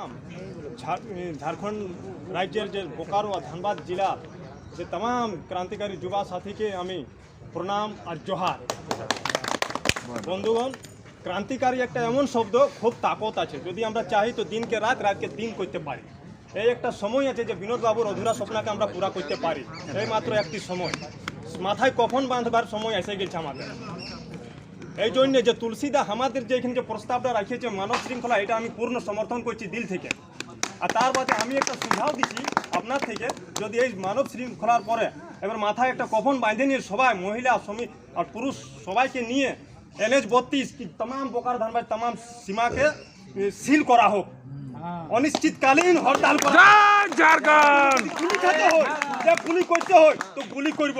तमाम झारखंड राज्य जो बोकारो और धनबाद जिला যে तमाम क्रांतिकारी युवा साथी के हमें प्रणाम और जोहार। बंधुगण क्रांतिकारी एक एमन शब्द खूब ताकत आछे यदि आमरा चाही तो दिन के रात रात के दिन करते पारी। এই একটা সময় আছে যে বিনোদ বাবুর অধুরা স্বপ্নকে আমরা পুরা করতে পারি। এই মাত্র একটি সময় মাথায় কফন বাঁধবার সময় এসে গেছে আমাদের। এই জন্য যে তুলসীদা আমাদের যে এখানে যে প্রস্তাবটা রাখিয়েছে মানব শৃঙ্খলা এটা আমি পূর্ণ সমর্থন করছি দিল থেকে। আর তার বাদে আমি একটা সুঝাও দিচ্ছি আপনার থেকে যদি এই মানব শৃঙ্খলার পরে এবার মাথায় একটা কফন বাঁধে নিয়ে সবাই মহিলা শ্রমিক আর পুরুষ সবাইকে নিয়ে NH-32 की तमाम बोकारो धनबाद तमाम सीमा के सील करा हो অনিশ্চিতকালীন হরতাল গুলি খাতে হয় যে গুলি করতে হয় তো গুলি করব।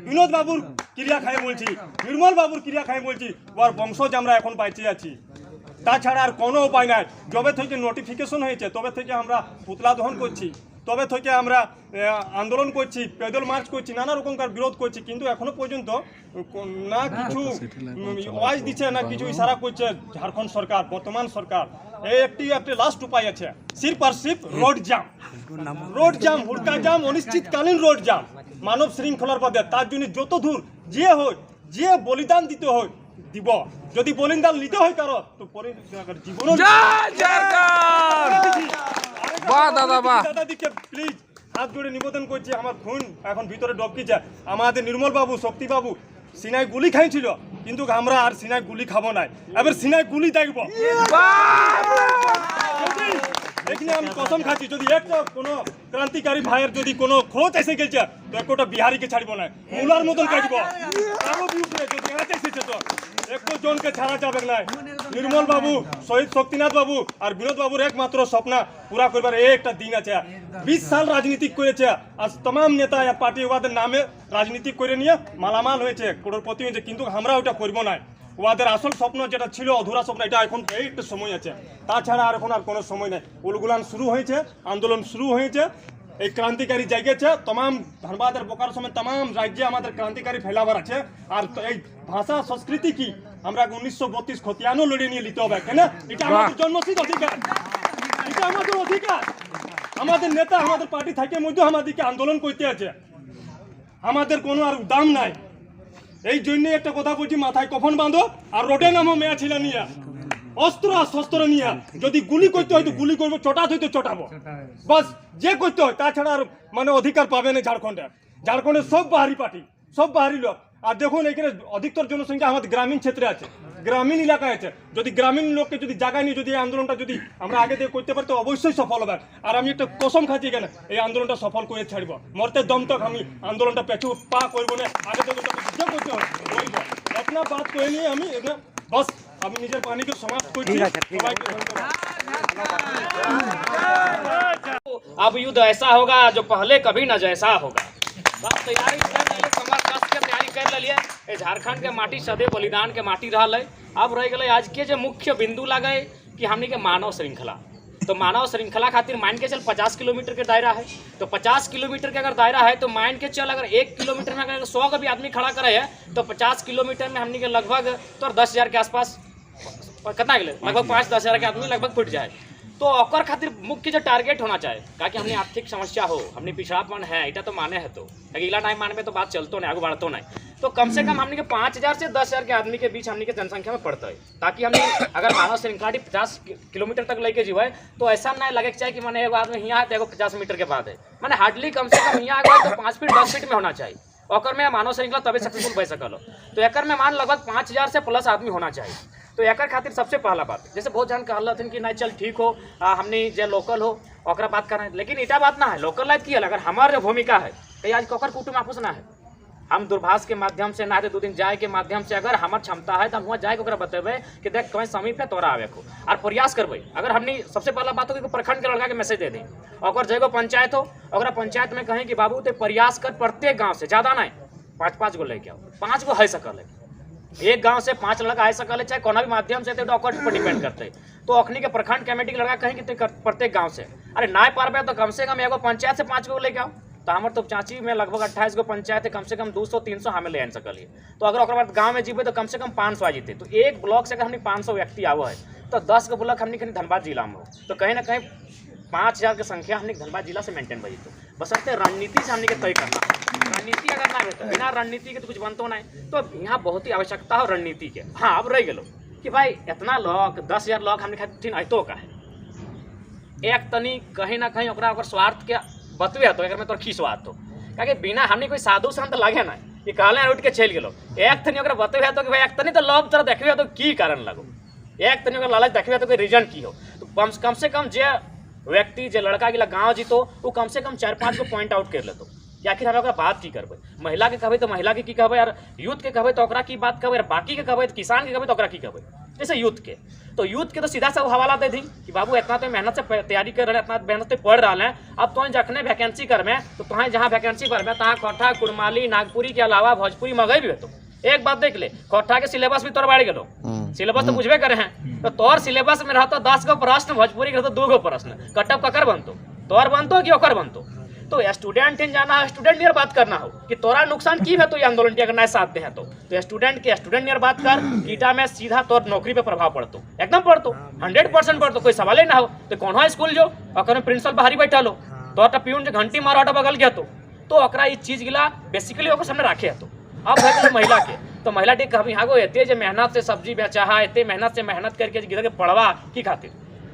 বিনোদ বাবুর ক্রিয়া খাই বলছি, নির্মল বাবুর ক্রিয়া খাই বলছি, ওর বংশজ আমরা এখন বাইচে আছি। তাছাড়া আর কোনো উপায় নাই। যবে থেকে নোটিফিকেশন হয়েছে তবে থেকে আমরা পুতলা দহন করছি, তবে থেকে আমরা আন্দোলন করছি, পেদল মার্চ করছি, নানা রকমকার বিরোধ করছি, কিন্তু এখনো পর্যন্ত না কিছু ওয়াজ দিচ্ছে না কিছু ইশারা করছে ঝাড়খণ্ড সরকার বর্তমান সরকার। এই একটি লাস্ট উপায় আছে সির্ফ আর সির্ফ রোড জাম হুড়কা জাম অনিশ্চিতকালীন রোড জাম মানব শৃঙ্খলার পথে। তার জন্য যত দূর যে হয় যে বলিদান দিতে হয় দিব। যদি বলিদান নিতে হয় কারো তো জীবন দাদাদিকে প্লিজ হাত জোড়ে নিবেদন করছি, আমার খুন এখন ভিতরে ডবকিছে। আমাদের নির্মল বাবু শক্তি বাবু সিনায় গুলি খাইছিল কিন্তু আমরা আর সিনায় গুলি খাবো না, এবার সিনায় গুলি দেখবো। এখানে আমি কসম খাচ্ছি যদি একটা কোনো ক্রান্তিকারী ভাইয়ের যদি কোনো খোঁজ এসে গেছে তো একটা বিহারিকে ছাড়বো না, মুলার মতন কাটবো। কারো বিরুদ্ধে যদি হাতে এসেছে তো একটু জনকে ছাড়া যাবে না। নির্মল বাবু শহীদ শক্তিনাথ বাবু আর বিনোদ বাবুর একমাত্র স্বপ্ন পুরা করবার এই একটা দিন আছে। 20 সাল রাজনীতি করেছে আজ তমাম নেতা পার্টি ওদের নামে রাজনীতি করে নিয়ে মালামাল হয়েছে, করোড়পতি হয়েছে, কিন্তু আমরা ওটা করবো না। ওদের আসল স্বপ্ন যেটা ছিল অধুরা স্বপ্ন এটা এখন এই একটা সময় আছে, তাছাড়া আর এখন আর কোনো সময় নেই। উলগুলান শুরু হয়েছে, আন্দোলন শুরু হয়েছে, এই ক্রান্তিকারী জায়গাছে তমাম ধনবাদের বোকারো সময় তমাম রাজ্যে আমাদের ক্রান্তিকারী ফেলাবার আছে। আর এই ভাষা সংস্কৃতি কি আমরা 1932 খতিয়ানও লড়ে নিয়ে নিতে হবে কেন? এটা আমাদের জন্মসিদ্ধ অধিকার, এটা আমাদের অধিকার। আমাদের নেতা আমাদের পার্টি থেকে মধ্যে আমাদেরকে আন্দোলন করতে আছে, আমাদের কোনো আর দাম নাই। এই জন্য একটা কথা বলছি মাথায় কফন বাঁধো আর রোডে নামো মেয়া ছিল নিয়ে অস্ত্র আর শস্ত্র নিয়ে। যদি গুলি করতে হয় তো গুলি করবো, চটাতে হয় তো চটাবো, বাস যে করতে হয়। তাছাড়া আর মানে অধিকার পাবে না ঝাড়খণ্ডে। ঝাড়খণ্ডের সব বাহারি পার্টি, সব বাহারি লোক। আর দেখুন এখানে অধিকতর জনসংখ্যা আমাদের গ্রামীণ ক্ষেত্রে আছে, গ্রামীণ এলাকায় আছে। যদি গ্রামীণ লোককে যদি জায়গা নিয়ে যদি এই আন্দোলনটা যদি আমরা আগে দিয়ে করতে পারি তো অবশ্যই সফল হবে। আর আমি একটা কসম খাচ্ছি এখানে এই আন্দোলনটা সফল করে ছাড়বো, মরতে দম তক আমি আন্দোলনটা পেছু পা করবো না। আগে তো যুদ্ধ করতে হবে করবো, একটা বাদ করে নিয়ে আমি বস আমি নিজের পানিকে সমাপ্ত করছি। अब युद्ध ऐसा होगा जो पहले कभी न जैसा होगा। बस तैयारी कर लिए, कमर कस के तैयारी कर लिए। ये झारखंड के माटी सदैव बलिदान के माटी रहा है। अब रह गए आज के जो मुख्य बिंदु लगे कि हमने के मानव श्रृंखला। तो मानव श्रृंखला खातिर मान के चल 50 किलोमीटर के दायरा है, तो 50 किलोमीटर के अगर दायरा है तो मान के चल अगर 1 किलोमीटर में अगर 100 का भी आदमी खड़ा करे है तो 50 किलोमीटर में हमने के लगभग तो 10,000 के आसपास कितना गए लगभग 5-10 हज़ार के आदमी लगभग फुट जाए। तो ओकर खातिर मुख्य जो टारगेट होना चाहिए ताकि हमने आर्थिक समस्या हो, हमने पिछड़ापन है इटा तो माने है, तो अगला टाइम मानवे तो बात चलतो नहीं आगे बढ़तो नहीं। तो कम से कम हमने के 5,000 से 10,000 के आदमी के बीच हमने के जनसंख्या में पड़ता है, ताकि हमने अगर मानव श्रृंखला 50 किलोमीटर तक लेके जीवे तो ऐसा नहीं लगे चाहिए कि मैंने एगो आदमी यहाँ है 50 मीटर के बाद है। मैंने हार्डली कम से कम यहाँ गए तो 5 फीट 10 फीट में होना चाहिए। और में मानव श्रृंखला तभी सक्सेसफुल बन सकल। तो एक में मान लगभग 5,000 से प्लस आदमी होना चाहिए। तो एक खातिर सबसे पहला बात जैसे बहुत जन कहल कि नहीं चल ठीक हो हमने जो लोकल हो ओकरा बात कर रहे हैं, लेकिन इटा बात ना है। लोकल लाइफ की अगर हमारे भूमिका है कहीं आज ककर कुटुम आपस ना है, हम दूरभाष के माध्यम से ना 2 दिन जाए के माध्यम से अगर हमार क्षमता है तो हम वहाँ जाए बतेबे कि देख कहीं समीप है तोरा आवे को और प्रयास करबे। अगर हमने सबसे पहला बात हो कि प्रखंड के लड़का के मैसेज दे दें और जगह पंचायत हो और पंचायत में कहें कि बाबू तो प्रयास कर प्रत्येक गाँव से ज़्यादा नहीं 5-5 गो लेके आओ, 5 गो है सकल है, एक गांव से 5 लड़का आ सकल है, चाहे कोनो भी माध्यम से पर डिपेंड करते हैं। तो अखनी के प्रखंड कमेटी के लड़का कहें कि प्रत्येक गांव से अरे ना पारबे तो कम से कम एगो पंचायत से 5 गो लेके आओ। तो हमारे तो चाची में लगभग 28 गो पंचायत है, कम से कम 200-300 हमें ले आ सकलिए। तो अगर बाद गाँव में जीवे तो कम से कम 500 आ जीते। तो एक ब्लॉक से अगर हमने 500 व्यक्ति आवो है तो 10 गो ब्लॉक हमने कहीं धनबाद जिला में हो तो कहीं ना कहीं 5000 के संख्या हमने धनबाद जिला से मेंटेन बजी तो बसरते रणनीति से हमने के तय करना है। रणनीति अगर ना रहता बिना रणनीति के तो कुछ बनतो नहीं। तो यहाँ बहुत ही आवश्यकता है रणनीति के। हाँ अब रह गलो कि भाई इतना लोग 10,000 लोग हमने खातिर अतो का है एक तनी कहीं ना कहीं ओकरा ओकर स्वार्थ के बतवे तो में तोर की स्वार्थ हो क्या बिना हमने कोई साधु संत लगे ना कि कहले उठ के चल गेलो एक तनी ओकरा बतवे तो कि भाई एक तनी तो लोभ तरह देखबे तो की कारण लगो एक तनी ओकरा लालच देखबे तो कोई रीजन की हो। तो कम से कम जे व्यक्ति जे लड़का गिला गाँव जीतो वो कम से कम 4-5 को पॉइंट आउट कर लेतो कि आखिर हम बात की करबे। महिला के कहबे तो महिला के की कहबे यार यूथ के कहबे तो ओकरा की बात कहबे बाकी के कहबे किसान के कहबे तो ओकरा की कहबे। जैसे यूथ के तो सीधा सा हवाला दे दी कि बाबू इतना तो मेहनत से तैयारी कर रहे इतना मेहनत से पढ़ रहा है अब तो जखने वैकेंसी कर में तो तुम्हें जहाँ वैकेंसी भर में तहाँ कोठा कुड़माली नागपुरी के अलावा भोजपुरी मगई भी तो एक बात देख ले कोठा के सिलेबस भी तोड़ बाढ़ गलो सिलेबस तो बुझबे करे हैं तो तोर सिलेबस में रहता 10 गो प्रश्न भोजपुरी के रहता 2 गो प्रश्न कटअप ककर बनतो तोर बनतो कि ओकर बनतो। तो स्टूडेंट जाना है स्टूडेंट नियर बात करना हो कि तोरा नुकसान की है तो ये आंदोलन के अगर नहीं साथ दे हैं तो स्टूडेंट के स्टूडेंट नियर बात कर कीटा में सीधा तोर नौकरी पे प्रभाव पड़तो एकदम पड़तो 100% पड़तो कोई सवाल ही ना हो। तो कौन स्कूल जो अगर प्रिंसिपल बाहरी बैठा लो तो प्यून जो घंटी मारो बगल गया तो ओकरा इस चीज गिला बेसिकली ओकर सामने राखे तो अब है महिला के तो महिला टी कभी हाँ गो एते जे मेहनत से सब्जी बेचा है एते मेहनत से मेहनत करके गिर के पढ़वा की खातिर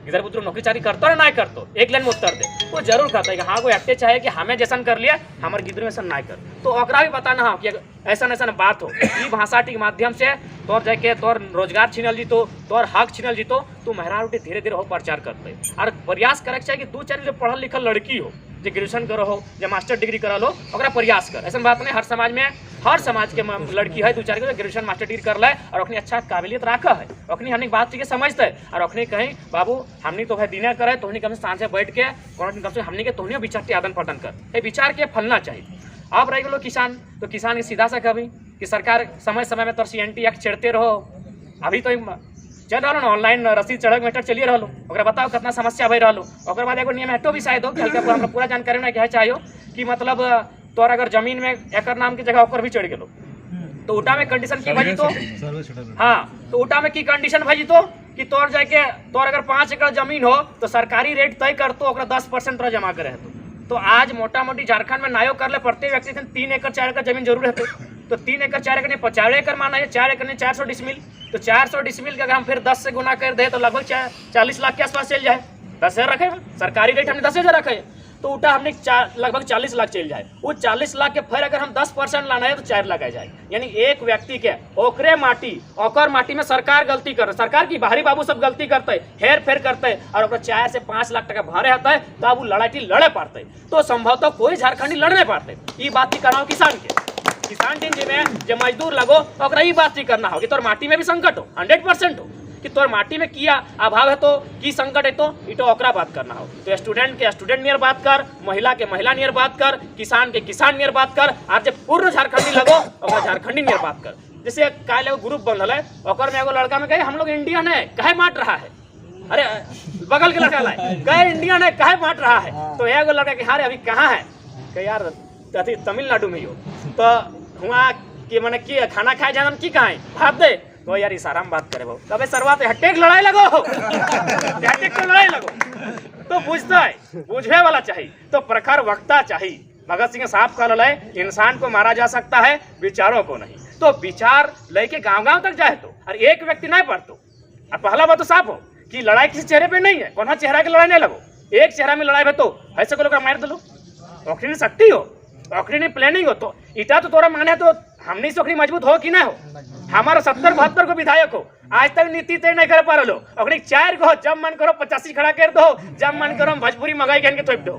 इधर पुत्र नौकरी चाकरी करतो ना करतो एक लाइन में उत्तर दे वो जरूर कहता है कि हाँ वो एक्टे चाहे कि हमें जैसा कर लिया हमारे गिद्र में ऐसा ना कर तो ओकरा भी बताना हो कि ऐसा ऐसा बात हो ई भाषा के माध्यम से तोर जाके तोर रोजगार छीनल जीतो तोर हक छीनल जीतो तू मेहरा धीरे धीरे हो प्रचार करते और प्रयास करे चाहिए कि 2-4 जो पढ़ल लिखल लड़की हो जो ग्रेजुएशन करो हो जो मास्टर डिग्री करा लो ओकरा प्रयास कर। ऐसा बात नहीं हर समाज के लड़की है 2-4 के ग्रेजुएशन मास्टर डिग्री कर ले और अपनी अच्छा काबिलियत रखा है अपनी हमने बात के समझते है और अपने कहीं बाबू हमने तो भाई दिने करे तो कम से सांझे बैठ के कम से हमने के तोहनी विचार के आदान प्रदान कर विचार के फलना चाहिए। अब रह गलो किसान तो किसान के सीधा सा कभी कि सरकार समय समय में तो CNT एक्ट छेड़ते रहो अभी तो चल रहा ना ऑनलाइन रसीद चढ़क मेटर चलिए रहो ओकरा बताओ कितना समस्या भई रहो ओकर बाद एगो नियम हटो भी शायद हो कि हल्का हमरा पूरा जानकारी ना कहे चाहिए कि मतलब तोर अगर जमीन में एकर नाम की जगह ओकर भी चढ़ गेलो तो उटा में कंडीशन की भजी तो हाँ तो उटा में की कंडीशन भजी तो कि तोर जाके तोर अगर 5 एकड़ जमीन हो तो सरकारी रेट तय करतो ओकरा 10% तोरा जमा करे तो आज मोटा मोटी झारखंड में नायो कर ले प्रत्येक व्यक्ति 3 एकड़ 4 एकड़ जमीन जरूर रहते तो 3 एकड़ 4 एकड़ नहीं 50 एकड़ माना है 4 एकड़ नहीं 400 डिसमिल तो 400 डिसमिल का अगर हम फिर 10 से गुना कर दे तो लगभग 40 लाख के आसपास चल जाए 10,000 रखे सरकारी रेट हमने 10,000 रखे तो उठा हमने लगभग 40 लाख चल जाए वो 40 लाख के फिर अगर हम 10% लाना है तो 4 लाख आ जाए यानी एक व्यक्ति के ओकरे माटी ओकर माटी में सरकार गलती कर सरकार की बाहरी बाबू सब गलती करते हेर फेर करते और 4 से 5 लाख टका भरे आता है तब वो लड़ाई लड़े पाते तो संभवतः कोई झारखंडी लड़ नहीं पाते। ये बात की करना हो किसान टीम जी में जो मजदूर लगो ओकरा ये बात ही करना हो कि तोर माटी में भी संकट हो 100% हो कि तोर माटी में किया अभाव है तो की संकट है तो इतो ओकरा बात करना हो। तो स्टूडेंट के स्टूडेंट नियर बात कर महिला के महिला नियर बात कर किसान के किसान नियर बात कर और जब पूर्ण झारखंडी लगो ओकरा झारखंडी नियर बात कर। जैसे काल एगो ग्रुप बनल है ओकर में एगो लड़का में कहे हम लोग इंडियन है कहे माट रहा है अरे बगल के लड़का लाए कहे इंडियन है कहे माट रहा है तो एगो लड़का के हारे अभी कहाँ है कहे यार अथी तमिलनाडु में हो तो वहाँ कि मैंने की खाना खाए जाना की कहाँ भात दे तो यार इशारा में बात करे कभी सरवा हटेक लड़ाई लगो हटेक तो लड़ाई लगो तो बुझता है बुझे वाला चाहिए तो प्रखर वक्ता चाहिए। भगत सिंह साहब का लड़ाई इंसान को मारा जा सकता है विचारों को नहीं तो विचार लेके गांव तक जाए तो और एक व्यक्ति नहीं पढ़तो और पहला बात तो साफ हो कि लड़ाई किसी चेहरे पे नहीं है कौन चेहरा की लड़ाई नहीं लगो एक चेहरा में लड़ाई है तो ऐसे को लोग मार दो ओखरी ने शक्ति हो ओखरी ने प्लानिंग हो तो इटा तो तोरा माने तो हमने से ओखरी मजबूत हो कि ना हो हमारा 70-72 को विधायक हो आज तक नीति तय नहीं कर पा रहे ओखरी 4 को जब मन करो 85 खड़ा कर दो जब मन करो भोजपुरी मगाई के थोप दो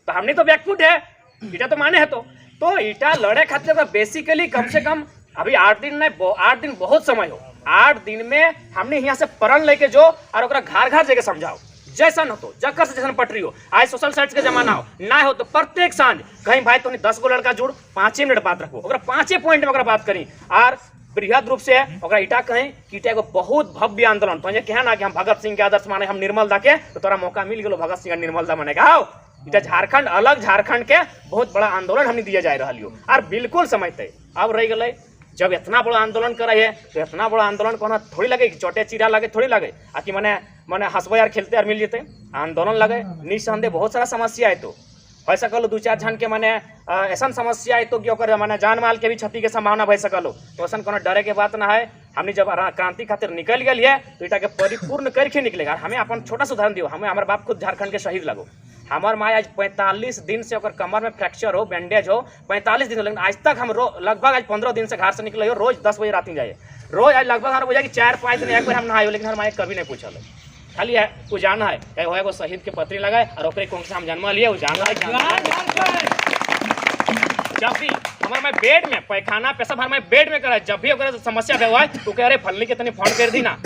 तो हमने तो बैकफुट है इटा तो माने है तो इटा लड़े खातिर बेसिकली कम से कम अभी 8 दिन नहीं 8 दिन बहुत समय हो 8 दिन में हमने यहाँ से प्रण लेके जो और घर घर जगह समझाओ जैसा न हो जकर से जैसा पटरी हो आज सोशल साइट्स के जमाना हो ना हो तो प्रत्येक सांझ कहीं भाई तो 10 गो लड़का जुड़ 5 मिनट बात रखो अगर 5 पॉइंट में बात करी और बृहद रूप से इटा कहें कि इटा एगो बहुत भव्य आंदोलन तो कहे ना कि हम भगत सिंह के आदर्श माने हम निर्मल दा के तो तोरा मौका मिल गलो भगत सिंह निर्मल दा माने आओ इटा झारखंड अलग झारखंड के बहुत बड़ा आंदोलन हमने दिया जा रहा और बिल्कुल समझते अब रह गए जब इतना बड़ा आंदोलन करे है तो इतना बड़ा आंदोलन को थोड़ी लगे कि चोटे चिरा लगे थोड़ी लगे आकि मने मने हंसबे यार खेलते यार मिल जेते आंदोलन लगे निस्संदेह बहुत सारा समस्या है तो हो सकल दू चार जन के मने ऐसा समस्या है तो कि ओकर मने जान माल के भी क्षति के संभावना भय सकल तो ऐसा कोनो डरे के बात ना है। हमने जब क्रांति खातिर निकल गए है तो इटा के परिपूर्ण करके निकलेगा। हमें अपन छोटा सा उदाहरण दियो, हमें हमारे बाप खुद झारखंड के शहीद लगो, हमार माँ आज 45 दिन से ओकर कमर में फ्रैक्चर हो बैंडेज हो 45 दिन, लेकिन आज तक हम लगभग आज 15 दिन से घर से निकले हो, रोज 10 बजे रात में जाए, रोज आज लगभग हमारे बुझा कि 4-5 दिन एक बार हम नहाए हो, लेकिन हमारे माँ कभी नहीं पूछल खाली है वो जाना है वो शहीद के पत्री लगाए और ओकरे कौन से हम जन्म लिए वो जाना है। जब भी हमारे मैं बेड में पैखाना पेशाब हमारे बेड में करा, जब भी अगर समस्या हुआ है तो कह रहे फलनी के तनी फोन कर दी ना,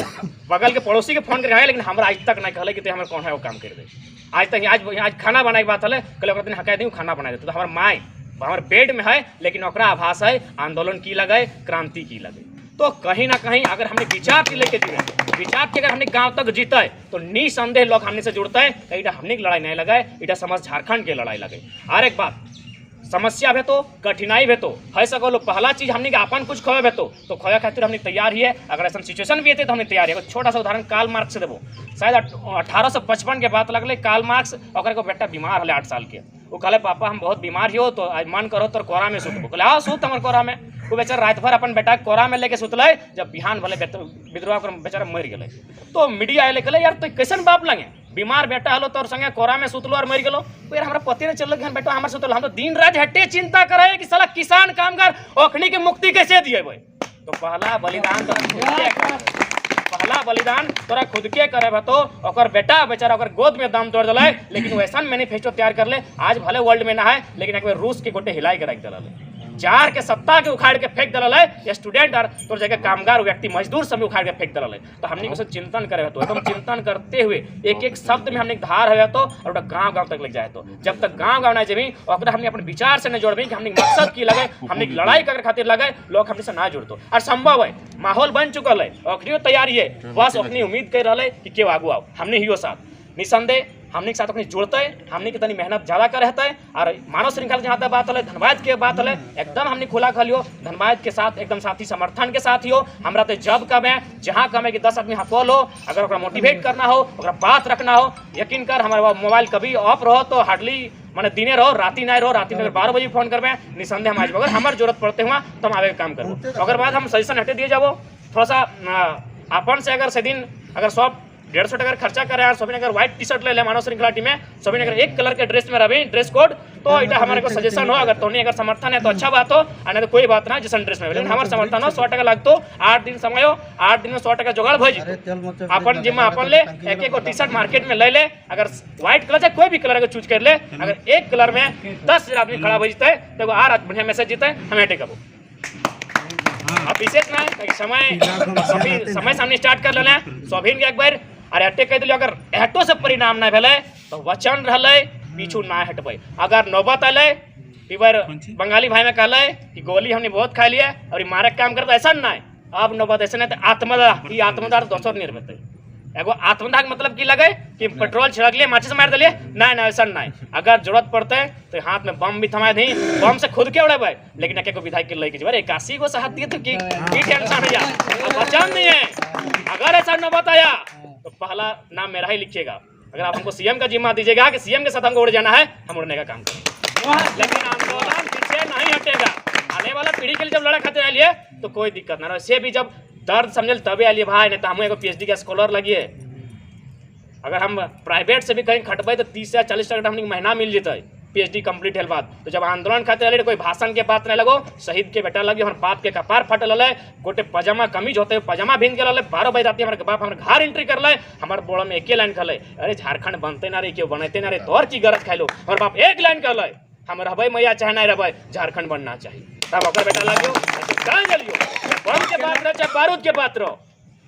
बगल के पड़ोसी के फोन कर, लेकिन हमारा आज तक नहीं कहले कि हमारे कौन है वो काम कर दे। आज तक आज खाना बनाए के बात है कल दिन हका दी खाना बना देते तो हमारे माए हमारे बेड में है, लेकिन ओकरा आभास है आंदोलन की लगे क्रांति की लगे। तो कहीं ना कहीं अगर हमने विचार की लेके जीते, विचार के अगर हमने गांव तक जीता है तो निसंदेह लोग हमने से जुड़ता है, इटा हमने की लड़ाई नहीं लगाए, इटा समझ झारखंड की लड़ाई लगे। और एक बात समस्या भे तो कठिनाई भे तो है सको पहला चीज हमने अपन कुछ खोए भे तो खोए खातिर हमने तैयार ही है। अगर ऐसा सिचुएशन भी है तो हमने तैयार है। छोटा सा उदाहरण कार्ल मार्क्स से देवो, शायद 1855 के बात लगले कार्ल मार्क्स और को बेटा बीमार हले 8 साल के, वो कहले पापा हम बहुत बीमार हो तो आज मन करो तो कोरा में सुतबो, कहले हाँ सुत हमारे कोरा में। वो बेचारा रात भर अपन बेटा कोरा में लेके सुतले, जब बिहान भले विद्रोह बेचारा मर गए तो मीडिया आए कहले यार तो कैसन बाप लगे बीमार बेटा हलो तोर संगे कोरा में सुतलो और मर गलो, तो यार हमारा पति ने चल बेटा हमारे सुतलो, हम तो दिन रात हटे चिंता करे कि साला किसान कामगार ओखनी की मुक्ति कैसे दिए भाई। तो पहला बलिदान तोरा खुद के करे तो ओकर बेटा बेचारा ओकर गोद में दम तोड़ दिला, लेकिन वैसा मैनिफेस्टो तैयार कर ले। आज भले वर्ल्ड में ना है, लेकिन एक बार रूस के गोटे हिलाई के रख दिला, जार के सत्ता के उखाड़ के फेंक दिला है, स्टूडेंट और तो जगह कामगार व्यक्ति मजदूर सब उखाड़ के फेंक दिला है। तो हमने उसे चिंतन करे तो एकदम चिंतन करते हुए एक एक शब्द में हमने धार है तो और गांव गांव तक लग जाए तो जब तक गांव गांव ना जमी और हमने अपने विचार से न जोड़बी कि हमने मकसद की लगे, हमने लड़ाई कर खातिर लगे, लोग हमने से ना जुड़तो और संभव है माहौल बन चुकल है, अखनियो तैयारी है, बस अपनी उम्मीद कर रहा है कि क्यों आगू आओ। हमने ही साथ निसंदेह हमने के साथ अपनी जुड़ते है, हमने की तनी मेहनत ज्यादा कर रहता है। और मानव श्रृंखला जहाँ तक बात है धन्यवाद के बात है एकदम हमने खुला खलियो धन्यवाद के साथ एकदम साथी समर्थन के साथ ही हो। हमारा तो जब कम है जहाँ कम है कि 10 आदमी हकल हो, अगर मोटिवेट करना हो बात रखना हो, यकीन कर हमारा मोबाइल कभी ऑफ रहो तो हार्डली मैंने दिने रहो राती नहीं रहो, राती में अगर 12 बजे फोन करबे निसंदेह हम आज अगर हमारे जरूरत पड़ते हुआ तो हम आगे काम करो। अगर बाद हम सजेशन हटे दिए जाओ थोड़ा सा अपन से अगर से दिन अगर 150 टका खर्चा करे और सभी ने अगर व्हाइट टी शर्ट ले ले मानव श्रृंखला टीम में सभी ने अगर एक कलर के ड्रेस में रहे ड्रेस कोड तो इटा हमारे को सजेशन हो। अगर तो नहीं अगर समर्थन है तो अच्छा बात हो, नहीं तो कोई बात ना जैसा ड्रेस में, लेकिन हमारे समर्थन हो 100 टका लगतो 8 दिन समय हो, 8 दिन में 100 टका जुगाड़ भज अपन जिम्मा अपन ले एक एक टी शर्ट मार्केट में ले ले। अगर व्हाइट कलर चाहे कोई भी कलर चूज कर ले, अगर एक कलर में 10 आदमी खड़ा भजते है तो आ बढ़िया मैसेज जीते हमें हटे कबो। अब विशेष ना समय सामने स्टार्ट कर लेना सभी एक बार अरे हटे कह दिलियो, अगर हटो से परिणाम ना भेले तो वचन रहले पीछू ना हटबे। अगर नौबत आले इबर बंगाली भाई में कहले कि गोली हमने बहुत खा लिया और मारे काम करता ऐसा ना है, अब नौबत ऐसा नहीं आत्मदाह ये आत्मदाह दोसर नहीं रहते। एगो आत्मदाह मतलब की लगे कि पेट्रोल छिड़क लिए माचिस मार दिलिए, ना ऐसा ना है। अगर जरूरत पड़ते तो हाथ में बम भी थमा दी, बम से खुद के उड़ेबे, लेकिन एक विधायक के लेके अरे 81 को साथ दिए तो की टेंशन है यार, वचन नहीं है। अगर ऐसा नौबत आया तो पहला नाम मेरा ही लिखिएगा। अगर आप हमको सीएम का जिम्मा दीजिएगा कि सीएम के साथ हमको उड़ जाना है, हम उड़ने का काम करेंगे, लेकिन आंदोलन पीछे नहीं हटेगा। आने वाला पीढ़ी के लिए जब लड़ा खाते आइए तो कोई दिक्कत ना रहे, से भी जब दर्द समझल तभी आइए भाई, नहीं तो हम एगो PhD का स्कॉलर लगिए। अगर हम प्राइवेट से भी कहीं खटबे तो 30 से 40 टका हमने महीना मिल जेते PhD कंप्लीट है बाद। तो जब आंदोलन खाते रहे कोई भाषण के बात नहीं लगो, शहीद के बेटा लगी, हमारे बाप के कपार फटल है, गोटे पजामा कमीज होते पजामा भींग के 12 बजे रात हमारे बाप हमारे घर एंट्री कर ले, हमारे बोड़ा में एक लाइन खले अरे झारखंड बनते ना रे क्यों बनते ना रे तोर की गरज खाई लो, हमारे बाप एक लाइन कर ले हम रहबे मैया चाहे ना रहबे झारखंड बनना चाहिए। तब अगर बेटा लगियो बम के बात रहे चाहे बारूद के बात रहो,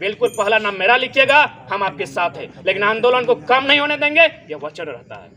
बिल्कुल पहला नाम मेरा लिखिएगा, हम आपके साथ हैं, लेकिन आंदोलन को कम नहीं होने देंगे, यह वचन रहता है।